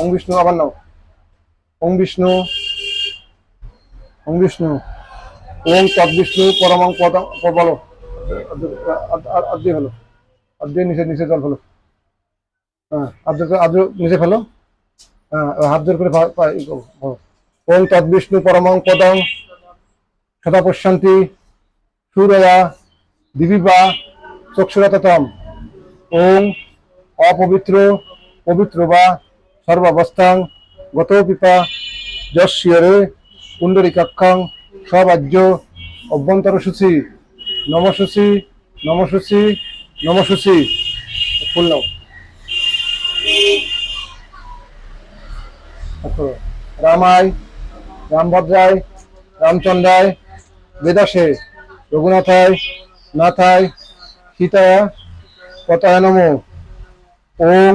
ওং বিষ্ণু আবার নাও। ওং বিষ্ণু, ওং বিষ্ণু, ওং তদ্বিষ্ণু পরমাং পদম বলো। আদ্য হলো, আদ্য নিচে নিচে জল ফেলো। আদ্য নিচে ফেলো। হাত জোর করে বলো। ওং তদ্বিষ্ণু পরমাং পদং সদা পশ্যন্তি সূরয়া দিবিবা চক্ষুরততম। ওং অপবিত্র পবিত্র বা সর্বাবস্থাং গত পিপা যস্যরে পুণ্ডরিকাক্ষং সবাজ্য অভ্যন্তর সূচি নমসূচি নমসূচি নমসূচি। ফুল নাও। রামায় রামভদ্রায় রামচন্দ্রায় বেদাসে রঘুনাথায় নাথায় সীতায় পতায় নমো। ওং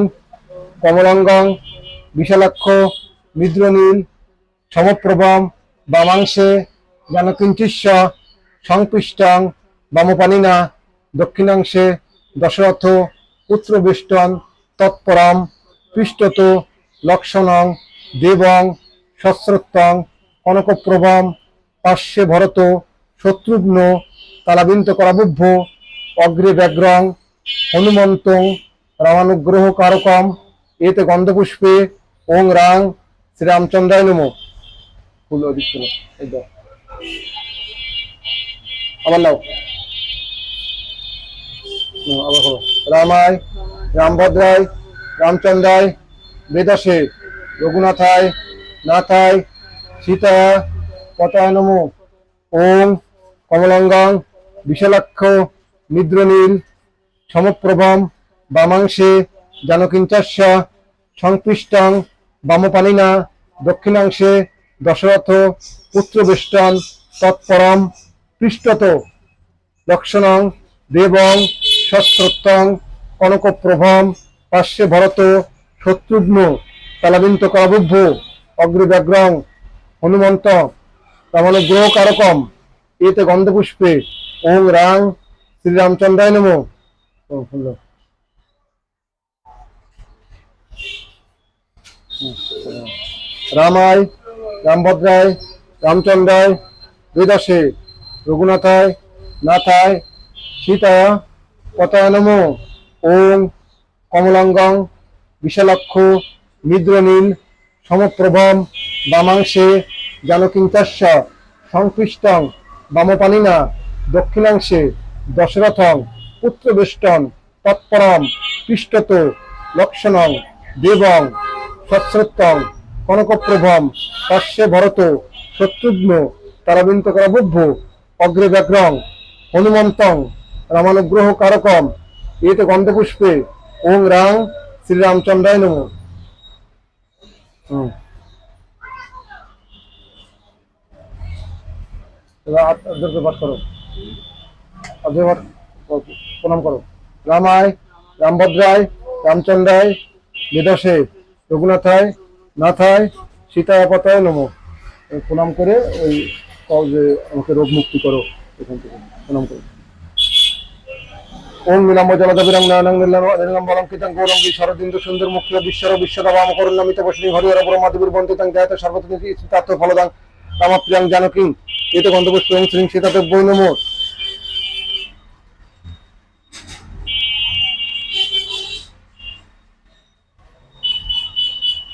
কমলাঙ্গং বিশালাক্ষ মিদ্রনীল সমপ্রভম বামাংশে জানকিঞ্চিস্য সংপৃষ্টাং বামপানিনা দক্ষিণাংশে দশরথ পুত্রবেষ্টন তৎপরম পৃষ্ঠত লক্ষণং দেবং সশ্রত্তং কনকপ্রভম পার্শ্বে ভরত শত্রুঘ্ন তালাবিন্ত করাবুভ্য অগ্রে ব্যাঘ্রং হনুমন্তং রামানুগ্রহ কারকম এতে গন্ধপুষ্পে ওং রাং শ্রীরামচন্দ্রায় নমঃ। ফুল অধিক আবার নাও। আবার হলো রামায় রামভদ্রায় রামচন্দ্রায় বেদাসে রঘুনাথায় নাথায় সীতায় পতায় নমঃ। ওং কমলাঙ্গং বিশালাক্ষ মিদ্রনীল সমপ্রভম বামাংশে জানকিঞ্চাস্য সংপৃষ্টাং বামপানিনা দক্ষিণাংশে দশরথ পুত্রবেষ্টন তৎপরম পৃষ্ঠত লক্ষণং দেবং সশ্রত্তং কনকপ্রভম পার্শ্বে ভরত শত্রুঘ্ন তালাবিন্ত করাবুভ্য অগ্রে ব্যাঘ্রং হনুমন্ত রামানুগ্রহ কারকম এতে গন্ধপুষ্পে ওং রাং শ্রীরামচন্দ্রায় নমঃ। রামায় রামভদ্রায় রামচন্দ্রায় বেদাসে রঘুনাথায় নাথায় সীতায় পতায় নমঃ। ওং কমলাঙ্গং বিশালাক্ষ মিদ্রনীল সমপ্রভম বামাংশে জানকিঞ্চাস্য সংপৃষ্টং বামপানিনা দক্ষিণাংশে দশরথং পুত্রবেষ্টন তৎপরম পৃষ্ঠত লক্ষণং দেবং সশ্রত্তং কনকপ্রভম পার্শ্বে ভরত শত্রুঘ্ন তারাবিন্ত করাবুভ্য অগ্রে ব্যাঘ্রং হনুমন্তং রামানুগ্রহ কারকম এতে গন্ধপুষ্পে ওং রাং শ্রীরামচন্দ্রায় নমঃ। পাঠ করো, প্রণাম করো। রামায় রামভদ্রায় রামচন্দ্রায় বেদাসে রঘুনাথায় নাথায় সীতায় পতায় নমঃ। প্রণাম করে ওই যে আমাকে রোগ মুক্তি করো এখান থেকে প্রণাম করো। ওম নীলাম্ব জলদাবিরং নয়নং নীলাম্বলঙ্কিতং গৌরঙ্গী শরদিন্দু সুন্দর মুখ্য বিশ্বর বিশ্বদাবাম করুণামিত বসনি হরিহর ব্রহ্মাদেবীর বন্দিতং জ্ঞাত সর্বতনিতি তাত্ত্ব ফলদাং রামপ্রিয়াং জানকীং এতে গন্ধপুষ্পং শ্রীং সীতাদেব্যৈ নমঃ।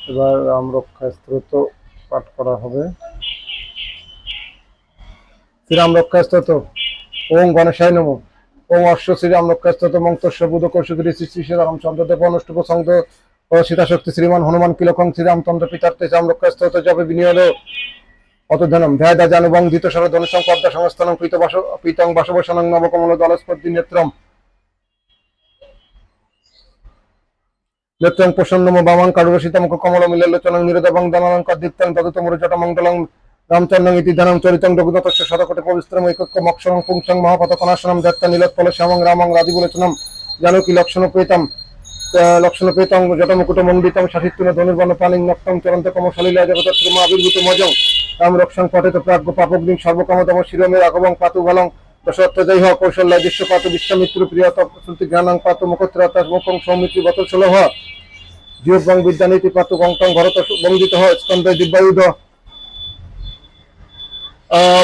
এবার রাম রক্ষা স্তোত্র পাঠ করা হবে। শ্রীরাম রক্ষা স্তোত্র। ওং গণেশায় নমঃ। ওং অশ্ব শ্রীরাম রক্ষা স্তোত্র মন্ত্রস্ব বুধ কৌশিকী শ্রী শ্রী রামচন্দ্রদেব অনুষ্ঠুপ সংঘ ও সীতাশক্তি শ্রীমান হনুমান কিলকং শ্রীরামচন্দ্র পিতার্থে রাম রক্ষা স্তোত্র জপে বিনিয়োগ অতধনম ধ্যায়দা জানুবং দ্বিতসর ধনুষং পদ্মা সংস্থানং পীতং বাসবসনং নবকমল দলস্পতি নেত্রম নেত্রং প্রসন্নম বামাং কারুরসিতমুখ কমল মিললোচনং নিরোধবং দানালঙ্ক দীপ্তং তদুতমুর জটমণ্ডলং রামচন্দ্রং ইতি ধ্যানং চরিতং রঘুনাথস্য শতকোটি পবিত্রম ঐক্য মক্ষরং পুংসং মহাপতকনাশনম দত্তা নীলোৎপল শ্যামং রামং রাজিবুলোচনম জানকী লক্ষণ পেতং জটমুকুট মণ্ডিতং শাসিত্তুন ধনুর্বর্ণ প্রাণিং নক্তং চরন্ত কমশলীলা জগতত্রম আবির্ভূত মজং রাম রক্ষং পঠেত প্রাজ্ঞ পাপগ্নিং সর্বকামতম শিরমে রাঘবং পাতু বলং দশরথ জয় কৌশল্য দৃশ্য পাতু বিশ্বামিত্র প্রিয় তপসুতি জ্ঞানং পাতু মুখত্রতা মুখং সৌমিত্রী বতল সুলভ জিহ্বং বিদ্যানীতি পাতু গংটং ভরত বন্দিত স্কন্ধে দিব্যায়ুধ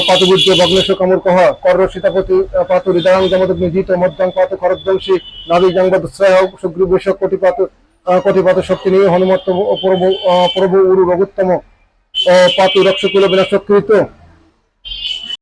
পাতুবুজ্য ভগ্নেশ কামুর্কহ কর্র সীতাপতি পাতু হৃদয়াং জমদগ্নিজিত মধ্যাং পাতু খরধ্বংসী নারী জঙ্গদশ্রয় সুগ্রীবেশ কোটিপাত শক্তি নিয়ে হনুমত্ত প্রভু উরু রঘুত্তম পাতু রক্ষকুল বিনাশকৃত